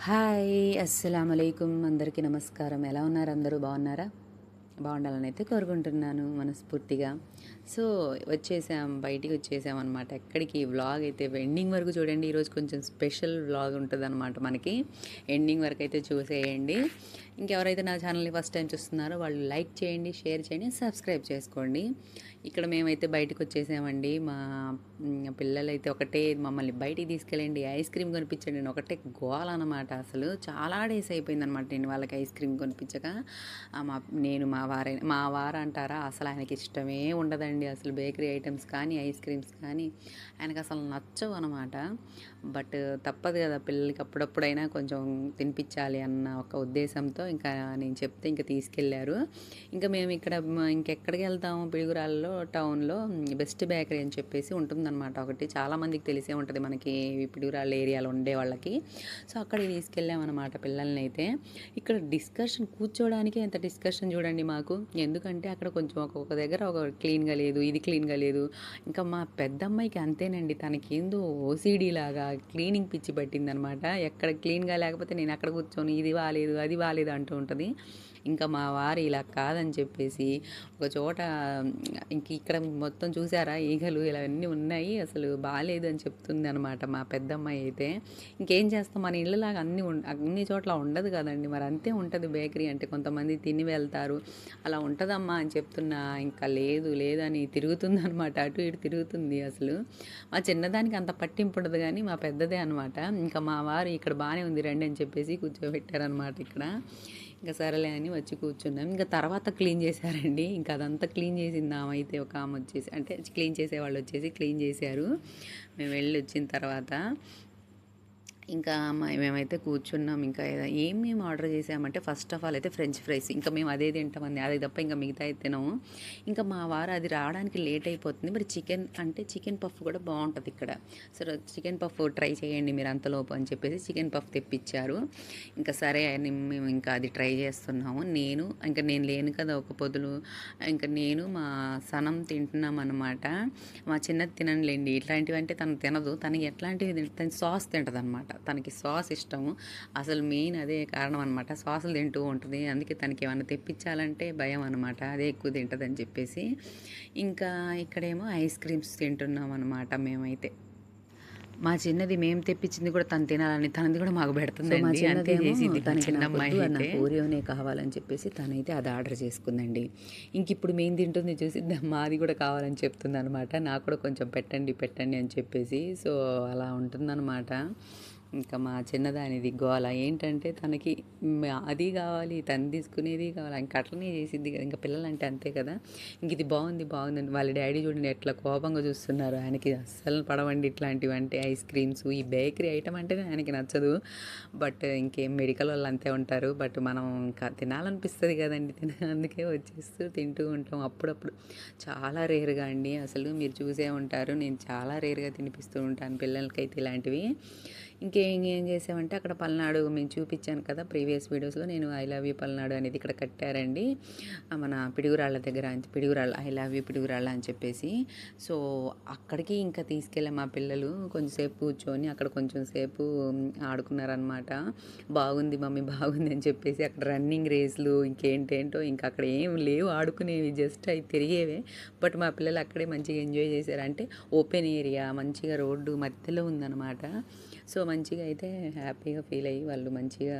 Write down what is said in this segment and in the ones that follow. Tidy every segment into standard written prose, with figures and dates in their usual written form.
Hi అస్సలామలైకుం అందరికీ నమస్కారం. ఎలా ఉన్నారు? అందరూ బాగున్నారా? బాగుండాలని అయితే కోరుకుంటున్నాను మనస్ఫూర్తిగా. సో, బయటికి వచ్చేసాం అనమాట. ఎక్కడికి వ్లాగ్ అయితే ఎండింగ్ వరకు చూడండి. ఈరోజు కొంచెం స్పెషల్ వ్లాగ్ ఉంటుందన్నమాట మనకి. ఎండింగ్ వరకు అయితే చూసేయండి. ఇంకెవరైతే నా ఛానల్ని ఫస్ట్ టైం చూస్తున్నారో వాళ్ళు లైక్ చేయండి, షేర్ చేయండి, సబ్స్క్రైబ్ చేసుకోండి. ఇక్కడ మేమైతే బయటకు వచ్చేసామండి. మా పిల్లలైతే ఒకటే మమ్మల్ని బయటికి తీసుకెళ్ళండి, ఐస్ క్రీమ్ కొనిపించండి అని ఒకటే గోల అనమాట. అసలు చాలా డేస్ అయిపోయిందనమాట నేను వాళ్ళకి ఐస్ క్రీమ్ కొనిపించక. మా వారు అంటారా, అసలు ఆయనకి ఇష్టమే ఉండదండి. అసలు బేకరీ ఐటమ్స్ కానీ ఐస్ క్రీమ్స్ కానీ ఆయనకు అసలు నచ్చవు అనమాట. బట్ తప్పదు కదా, పిల్లలకి అప్పుడప్పుడైనా కొంచెం తినిపించాలి అన్న ఒక ఉద్దేశంతో ఇంకా నేను చెప్తే ఇంకా తీసుకెళ్ళారు. ఇంకా మేము ఇక్కడ ఇంకెక్కడికి వెళ్తాము, పిడుగురాళ్ళలో టౌన్లో బెస్ట్ బేకరీ అని చెప్పేసి ఉంటుందన్నమాట ఒకటి. చాలామందికి తెలిసే ఉంటుంది మనకి పిడుగురాళ్ళ ఏరియాలో ఉండే వాళ్ళకి. సో అక్కడికి తీసుకెళ్ళామన్నమాట పిల్లల్ని అయితే. ఇక్కడ డిస్కషన్ కూర్చోవడానికి ఎంత డిస్కషన్ చూడండి మాకు. ఎందుకంటే అక్కడ కొంచెం ఒక్కొక్క దగ్గర ఒక క్లీన్గా లేదు, ఇది క్లీన్గా లేదు. ఇంకా మా పెద్దమ్మాయికి అంతేనండి, తనకి ఏందో ఓసీడీ లాగా క్లీనింగ్ పిచ్చి పట్టిందనమాట. ఎక్కడ క్లీన్గా లేకపోతే నేను అక్కడ కూర్చొని ఇది బాగాలేదు అది బాగాలేదు అంటూ ఉంటుంది. ఇంకా మా వారు ఇలా కాదని చెప్పేసి ఒక చోట ఇక్కడ మొత్తం చూసారా ఈగలు ఇలా అన్నీ ఉన్నాయి, అసలు బాగాలేదు అని చెప్తుంది అనమాట మా పెద్దమ్మాయి అయితే. ఇంకేం చేస్తాం, మన ఇళ్ళలాగా అన్ని చోట్ల ఉండదు కదండి. మరి అంతే ఉంటుంది బేకరీ అంటే. కొంతమంది తిని వెళ్తారు, అలా ఉంటుందమ్మా అని చెప్తున్నా. ఇంకా లేదు లేదని తిరుగుతుంది అనమాట, అటు ఇటు తిరుగుతుంది. అసలు మా చిన్నదానికి అంత పట్టింపు ఉండదు కానీ మా పెద్దదే అనమాట. ఇంకా మా వారు ఇక్కడ బాగానే ఉంది రండి అని చెప్పేసి కూర్చోబెట్టారనమాట ఇక్కడ. ఇంకా సరేలే అని వచ్చి కూర్చున్నాం. ఇంకా తర్వాత క్లీన్ చేశారండి. ఇంకా అదంతా క్లీన్ చేసింది ఆమె అయితే. ఒక ఆమె వచ్చేసి అంటే క్లీన్ చేసేవాళ్ళు వచ్చేసి క్లీన్ చేశారు. మేము వెళ్ళి వచ్చిన తర్వాత ఇంకా మేమైతే కూర్చున్నాం. ఇంకా మేము ఆర్డర్ చేసామంటే ఫస్ట్ ఆఫ్ ఆల్ అయితే ఫ్రెంచ్ ఫ్రైస్. ఇంకా మేము అదే తింటామండి, అది తప్ప ఇంకా మిగతా అయితే తినము. ఇంకా మా వారు అది రావడానికి లేట్ అయిపోతుంది. మరి చికెన్ పఫ్ కూడా బాగుంటుంది ఇక్కడ. సరే చికెన్ పఫ్ ట్రై చేయండి మీరు అంతలోపు అని చెప్పేసి చికెన్ పఫ్ తెప్పించారు. ఇంకా సరే అని మేము ఇంకా అది ట్రై చేస్తున్నాము. నేను లేను కదా ఒక పొద్దులు. ఇంకా నేను మా సనం తింటున్నాం అనమాట. మా చిన్నది తిననులేండి ఇట్లాంటివి, అంటే తను తినదు. తనకి ఎట్లాంటివి తను సాస్ తింటుంది అనమాట. తనకి సాస్ ఇష్టము. అసలు మెయిన్ అదే కారణం అనమాట. సాసులు తింటూ ఉంటుంది. అందుకే తనకి ఏమన్నా తెప్పించాలంటే భయం అనమాట, అదే ఎక్కువ తింటుందని చెప్పేసి. ఇంకా ఇక్కడేమో ఐస్ క్రీమ్స్ తింటున్నాం అనమాట మేమైతే. మా చిన్నది మేము తెప్పించింది కూడా తను తినాలని తనది కూడా మాకు పెడుతుందండి. అంతే చేసింది తన చిన్నమ్మాయి అయితే. నాకు ఓరియోనే కావాలని చెప్పేసి తనైతే అది ఆర్డర్ చేసుకుందండి. ఇంక ఇప్పుడు మేము తింటుంది చూసి మాది కూడా కావాలని చెప్తుంది అనమాట. నాకు కూడా కొంచెం పెట్టండి పెట్టండి అని చెప్పేసి. సో అలా ఉంటుందన్నమాట. ఇంకా మా చిన్నదానిది గోల ఏంటంటే తనకి అది కావాలి, తను తీసుకునేది కావాలి, ఇంక అట్లనే చేసిద్ది కదా. ఇంకా పిల్లలంటే అంతే కదా. ఇంక ఇది బాగుంది బాగుందండి. వాళ్ళ డాడీ చూడండి ఎట్లా కోపంగా చూస్తున్నారు. ఆయనకి అస్సలు పడవండి ఇట్లాంటివి అంటే, ఐస్ క్రీమ్స్ ఈ బేకరీ ఐటమ్ అంటేనే ఆయనకి నచ్చదు. బట్ ఇంకేం మెడికల్ వాళ్ళు అంతే ఉంటారు. బట్ మనం ఇంకా తినాలనిపిస్తుంది కదండి, అందుకే వచ్చేస్తూ తింటూ ఉంటాం అప్పుడప్పుడు. చాలా రేర్గా అండి, అసలు మీరు చూసే ఉంటారు, నేను చాలా రేర్గా తినిపిస్తూ ఉంటాను పిల్లలకైతే ఇలాంటివి. ఇంకేం చేసామంటే అక్కడ పల్నాడు మేము చూపించాను కదా ప్రీవియస్ వీడియోస్లో. నేను ఐ లవ్ యూ పల్నాడు అనేది ఇక్కడ కట్టారండి మన పిడుగురాళ్ళ దగ్గర. Piduguralla I love you Piduguralla అని చెప్పేసి. సో అక్కడికి ఇంకా తీసుకెళ్ళాం. మా పిల్లలు కొంచెంసేపు కూర్చొని అక్కడ కొంచెం సేపు ఆడుకున్నారనమాట. బాగుంది మమ్మీ బాగుంది అని చెప్పేసి. అక్కడ రన్నింగ్ రేస్లు ఇంకేంటేంటో ఇంకా అక్కడ ఏం లేవు ఆడుకునేవి, జస్ట్ అవి తిరిగేవే. బట్ మా పిల్లలు అక్కడే మంచిగా ఎంజాయ్ చేశారు. అంటే ఓపెన్ ఏరియా, మంచిగా రోడ్డు మధ్యలో ఉందన్నమాట. సో మంచిగా అయితే హ్యాపీగా ఫీల్ అయ్యి వాళ్ళు మంచిగా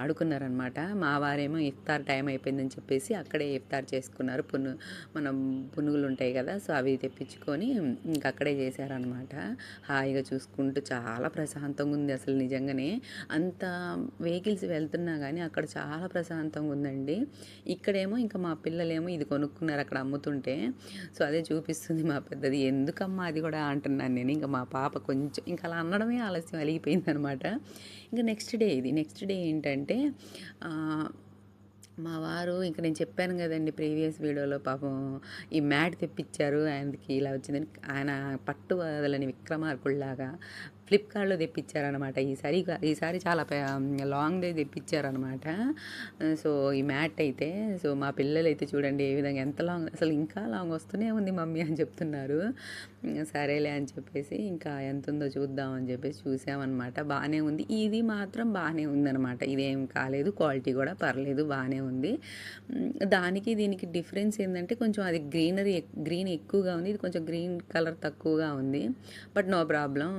ఆడుకున్నారనమాట. మా వారేమో ఇఫ్తార్ టైం అయిపోయిందని చెప్పేసి అక్కడే ఇఫ్తార్ చేసుకున్నారు. మనం పునుగులు ఉంటాయి కదా, సో అవి తెప్పించుకొని ఇంక అక్కడే చేశారనమాట. హాయిగా చూసుకుంటూ చాలా ప్రశాంతంగా ఉంది అసలు నిజంగానే. అంత వెహికల్స్ వెళ్తున్నా కానీ అక్కడ చాలా ప్రశాంతంగా ఉందండి. ఇక్కడేమో ఇంకా మా పిల్లలేమో ఇది కొనుక్కున్నారు అక్కడ అమ్ముతుంటే. సో అదే చూపిస్తుంది మా పెద్దది. ఎందుకమ్మా అది కూడా అంటున్నాను నేను. ఇంకా మా పాప కొంచెం ఇంకా అలా అనడమే ఆలస్యం అలిగిపోయింది అనమాట. ఇంకా నెక్స్ట్ డే ఏంటంటే మా వారు ఇంక నేను చెప్పాను కదండి ప్రీవియస్ వీడియోలో, పాపం ఈ మ్యాట్ తెప్పించారు. ఆయనకి ఇలా వచ్చిందని ఆయన పట్టు వదలని విక్రమార్కుల్లాగా ఫ్లిప్కార్ట్‌లో తెప్పించారనమాట. ఈసారి చాలా లాంగ్‌దే తెప్పించారనమాట. సో, ఈ మ్యాట్ అయితే సో, మా పిల్లలైతే చూడండి ఏ విధంగా ఎంత లాంగ్ అసలు ఇంకా లాంగ్ వస్తూనే ఉంది మమ్మీ అని చెప్తున్నారు. సరేలే అని చెప్పేసి ఇంకా ఎంతుందో చూద్దాం అని చెప్పేసి చూసామన్నమాట. బాగానే ఉంది. ఇది మాత్రం బాగానే ఉందనమాట. ఇదేం కాలేదు. క్వాలిటీ కూడా పర్లేదు బాగానే ఉంది. దానికి దీనికి డిఫరెన్స్ ఏంటంటే కొంచెం అది గ్రీన్ ఎక్కువగా ఉంది. ఇది కొంచెం గ్రీన్ కలర్ తక్కువగా ఉంది. But no problem.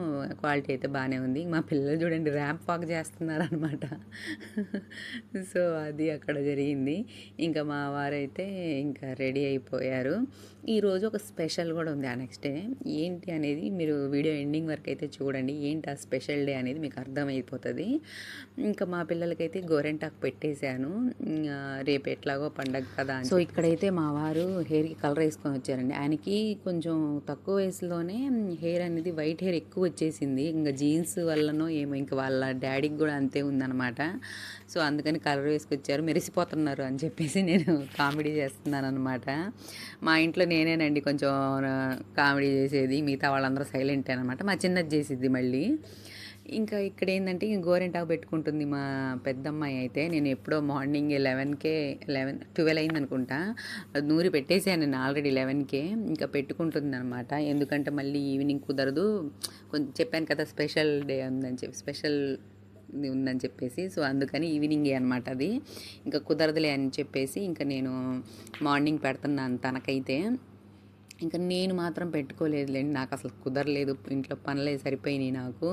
క్వాలిటీ అయితే బాగానే ఉంది. మా పిల్లలు చూడండి ర్యాంప్ వాక్ చేస్తున్నారనమాట. సో, అది అక్కడ జరిగింది. ఇంకా మా వారైతే ఇంకా రెడీ అయిపోయారు. ఈరోజు ఒక స్పెషల్ కూడా ఉంది ఆ నెక్స్ట్ డే. ఏంటి అనేది మీరు వీడియో ఎండింగ్ వరకు అయితే చూడండి. ఏంటి ఆ స్పెషల్ డే అనేది మీకు అర్థమైపోతుంది. ఇంకా మా పిల్లలకైతే గోరెంటాకు పెట్టేశాను. రేపు ఎట్లాగో పండగ కదా. సో ఇక్కడైతే మా వారు హెయిర్కి కలర్ వేసుకొని వచ్చారండి. ఆయనకి కొంచెం తక్కువ వయసులోనే హెయిర్ అనేది వైట్ హెయిర్ ఎక్కువ వచ్చేసింది. ఇంకా జీన్స్ వల్లనో ఏమో ఇంకా వాళ్ళ డాడీకి కూడా అంతే ఉందన్నమాట. సో అందుకని కలర్ వేసుకొచ్చారు. మెరిసిపోతున్నారు అని చెప్పేసి నేను కామెడీ చేస్తున్నాను అనమాట. మా ఇంట్లో నేనేనండి కొంచెం కామెడీ చేసేది. మిగతా వాళ్ళందరూ సైలెంట్ అనమాట. మా చిన్నది చేసిద్ది మళ్ళీ. ఇంకా ఇక్కడ ఏంటంటే గోరెంటాకు పెట్టుకుంటుంది మా పెద్దమ్మాయి అయితే. నేను ఎప్పుడో మార్నింగ్ 12 అయింది అనుకుంటా. నూరి పెట్టేసాను నేను ఆల్రెడీ 11కే. ఇంకా పెట్టుకుంటుంది అనమాట. ఎందుకంటే మళ్ళీ ఈవినింగ్ కుదరదు. కొంచెం చెప్పాను కదా స్పెషల్ డే ఉందని చెప్పేసి. సో అందుకని ఈవినింగే అనమాట అది. ఇంకా కుదరదులే అని చెప్పేసి ఇంకా నేను మార్నింగ్ పెడుతున్నాను తనకైతే. ఇంకా నేను మాత్రం పెట్టుకోలేదులేండి. నాకు అసలు కుదరలేదు. ఇంట్లో పనులే సరిపోయినాయి నాకు.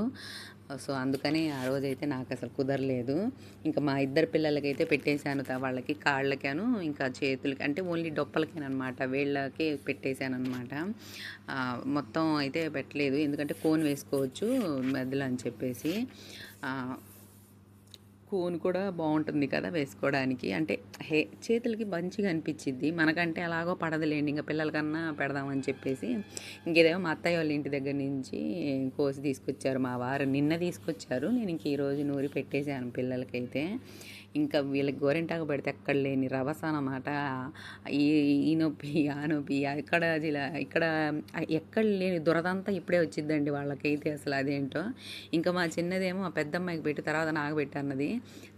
సో అందుకని ఆ రోజైతే నాకు అసలు కుదరలేదు. ఇంకా మా ఇద్దరు పిల్లలకైతే పెట్టేశాను. వాళ్ళకి కాళ్ళకేను ఇంకా చేతులకి అంటే ఓన్లీ డొప్పలకేనమాట. వేళ్ళకే పెట్టేశాను అనమాట. మొత్తం అయితే పెట్టలేదు. ఎందుకంటే కోన్ వేసుకోవచ్చు మధ్యలో అని చెప్పేసి. కోన్ కూడా బాగుంటుంది కదా వేసుకోవడానికి. అంటే చేతులకి మంచిగా అనిపించిద్ది. మనకంటే అలాగో పడదులేండి. ఇంకా పిల్లలకన్నా పెడదామని చెప్పేసి ఇంకేదేమో మా అత్తయ్య వాళ్ళ ఇంటి దగ్గర నుంచి కోసి తీసుకొచ్చారు మా వారు. నిన్న తీసుకొచ్చారు. నేను ఇంక ఈరోజు నూరి పెట్టేశాను పిల్లలకైతే. ఇంకా వీళ్ళకి గోరెంటాకు పెడితే ఎక్కడ లేని రభస అన్నమాట. ఈ నొప్పి ఆ నొప్పి ఇక్కడ ఎక్కడ లేని దురదంతా ఇప్పుడే వచ్చిద్దండి వాళ్ళకైతే. అసలు అదేంటో. ఇంకా మా చిన్నదేమో మా పెద్దమ్మాయికి పెట్టి తర్వాత నాకు పెట్టన్నది.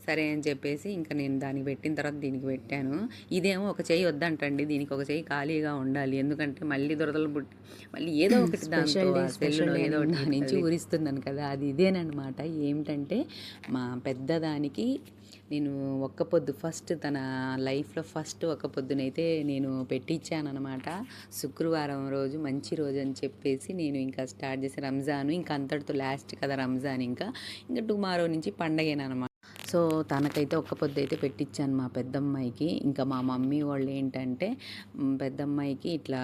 సరే అని చెప్పేసి ఇంకా నేను దానికి పెట్టిన తర్వాత దీనికి పెట్టాను. ఇదేమో ఒక చెయ్యి వద్దంటండి. దీనికి ఒక చెయ్యి ఖాళీగా ఉండాలి. ఎందుకంటే మళ్ళీ దురదలు పుట్టి మళ్ళీ ఏదో ఒకటి దాంతో ఏదో ఒకటి నుంచి ఊరిస్తున్నాను కదా. అది ఇదేనమాట. ఏమిటంటే మా పెద్దదానికి నేను ఒక్కపొద్దు తన లైఫ్లో ఒక్కపొద్దునైతే నేను పెట్టించానమాట. శుక్రవారం రోజు మంచి రోజు అని చెప్పేసి నేను ఇంకా స్టార్ట్ చేసి రంజాను ఇంకా అంతటితో లాస్ట్ కదా రంజాన్. ఇంకా టుమారో నుంచి పండగేనమాట. సో తనకైతే ఒక్క పొద్దు అయితే పెట్టించాను మా పెద్దమ్మాయికి. ఇంకా మా మమ్మీ వాళ్ళు ఏంటంటే పెద్దమ్మాయికి ఇట్లా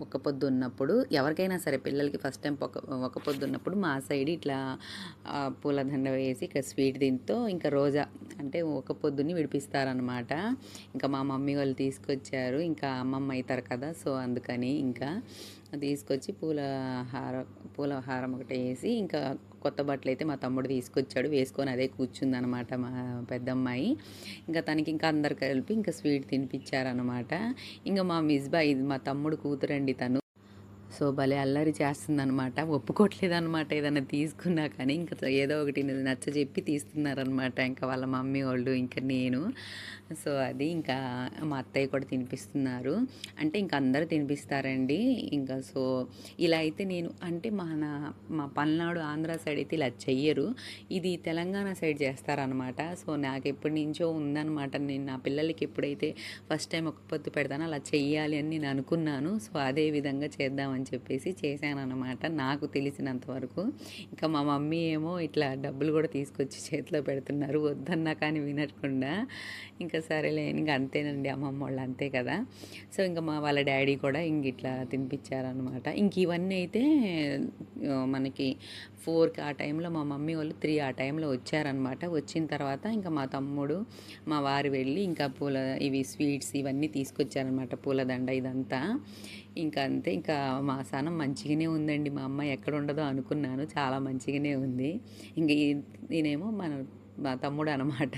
ఒక్క పొద్దు ఉన్నప్పుడు ఎవరికైనా సరే పిల్లలకి ఫస్ట్ టైం ఒక్క పొద్దు ఉన్నప్పుడు మా సైడ్ ఇట్లా పూలదండ వేసి ఇక స్వీట్ దీంతో ఇంకా రోజా అంటే ఒక్క పొద్దుని విడిపిస్తారనమాట. ఇంకా మా మమ్మీ వాళ్ళు తీసుకొచ్చారు. ఇంకా అమ్మమ్మ అవుతారు కదా. సో అందుకని ఇంకా తీసుకొచ్చి పూల హారం ఒకటి వేసి ఇంకా కొత్త బట్టలు అయితే మా తమ్ముడు తీసుకొచ్చాడు. వేసుకొని అదే కూర్చుందనమాట మా పెద్దమ్మాయి. ఇంకా తనకి ఇంకా అందరు కలిపి ఇంకా స్వీట్ తినిపించారనమాట. ఇంకా మా మిస్బా ఇది మా తమ్ముడు కూతురండి తను. సో భలే అల్లరి చేస్తుందనమాట. ఒప్పుకోవట్లేదనమాట ఏదైనా తీసుకున్నా కానీ. ఇంకా ఏదో ఒకటి నచ్చ చెప్పి తీస్తున్నారనమాట ఇంకా వాళ్ళ మమ్మీ వాళ్ళు ఇంకా నేను. సో అది ఇంకా మా అత్తయ్య కూడా తినిపిస్తున్నారు. అంటే ఇంకా అందరూ తినిపిస్తారండి. ఇంకా సో ఇలా అయితే నేను అంటే మా పల్నాడు ఆంధ్ర సైడ్ అయితే ఇలా చెయ్యరు. ఇది తెలంగాణ సైడ్ చేస్తారనమాట. సో నాకు ఎప్పటి నుంచో ఉందనమాట. నేను నా పిల్లలకి ఎప్పుడైతే ఫస్ట్ టైం ఒక్క పొద్దు పెడతానో అలా చెయ్యాలి అని నేను అనుకున్నాను. సో అదే విధంగా చేద్దామని చెప్పేసి చేశానన్నమాట నాకు తెలిసినంత వరకు. ఇంకా మా మమ్మీ ఏమో ఇట్లా డబ్బులు కూడా తీసుకొచ్చి చేతిలో పెడుతున్నారు. వద్దన్నా కానీ వినకుండా. ఇంకా సరేలే ఇంకా అంతేనండి అమ్మమ్మ వాళ్ళు అంతే కదా. సో ఇంకా వాళ్ళ డాడీ కూడా ఇంక ఇట్లా తినిపించారనమాట. ఇంక ఇవన్నీ అయితే మనకి 4కి ఆ టైంలో మా మమ్మీ వాళ్ళు 3 ఆ టైంలో వచ్చారనమాట. వచ్చిన తర్వాత ఇంకా మా తమ్ముడు మా వారు వెళ్ళి ఇంకా ఇవి స్వీట్స్ ఇవన్నీ తీసుకొచ్చారనమాట. పూలదండ ఇదంతా ఇంకా అంతే. ఇంకా మా సనం మంచిగానే ఉందండి. మా అమ్మాయి ఎక్కడ ఉండదో అనుకున్నాను. చాలా మంచిగానే ఉంది. ఇంక నేనేమో మా తమ్ముడు అనమాట.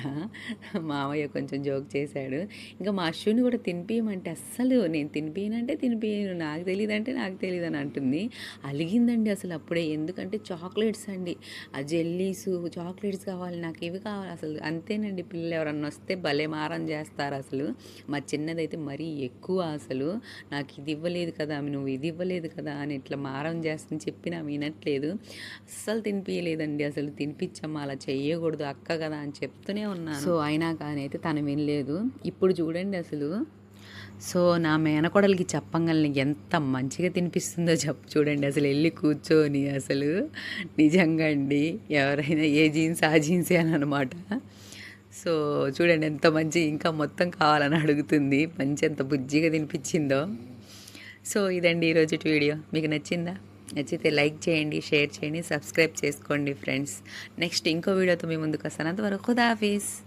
మామయ్య కొంచెం జోక్ చేశాడు. ఇంకా మా అశ్విని కూడా తినిపియమంటే అస్సలు నేను తినిపియనంటే తినిపియను. నాకు తెలీదంటే నాకు తెలీదని అంటుంది. అలిగిందండి అసలు అప్పుడే. ఎందుకంటే చాక్లెట్స్ అండి. ఆ జెల్లీసు, చాక్లెట్స్ కావాలి నాకు ఇవి కావాలి అసలు. అంతేనండి పిల్లలు ఎవరన్నా వస్తే భలే మారం చేస్తారు అసలు. మా చిన్నదైతే మరీ ఎక్కువ అసలు. నాకు ఇది ఇవ్వలేదు కదా, నువ్వు ఇది ఇవ్వలేదు కదా అని ఇట్లా మారం చేస్తుంది. చెప్పినా వినట్లేదు. అస్సలు తినిపియలేదండి. అసలు తినిపించమ్మా అలా చెయ్యకూడదు అక్క కదా అని చెప్తూనే ఉన్నాను. సో అయినా కానీ అయితే తను వినలేదు. ఇప్పుడు చూడండి అసలు. సో నా మేనకోడలికి చెప్పంగానే ఎంత మంచిగా తినిపిస్తుందో చూడండి అసలు వెళ్ళి కూర్చొని అసలు. నిజంగా అండి ఎవరైనా ఏ జీన్స్ ఆ జీన్సే అని అనమాట. సో చూడండి ఎంత మంచి ఇంకా మొత్తం కావాలని అడుగుతుంది. మంచి ఎంత బుజ్జిగా తినిపించిందో. సో ఇదండి ఈరోజు వీడియో. మీకు నచ్చిందా? నచ్చితే లైక్ చేయండి, షేర్ చేయండి, సబ్స్క్రైబ్ చేసుకోండి ఫ్రెండ్స్. నెక్స్ట్ ఇంకో వీడియోతో మీ ముందుకు వస్తాను. అంతవరకు ఖుదాఫీజ్.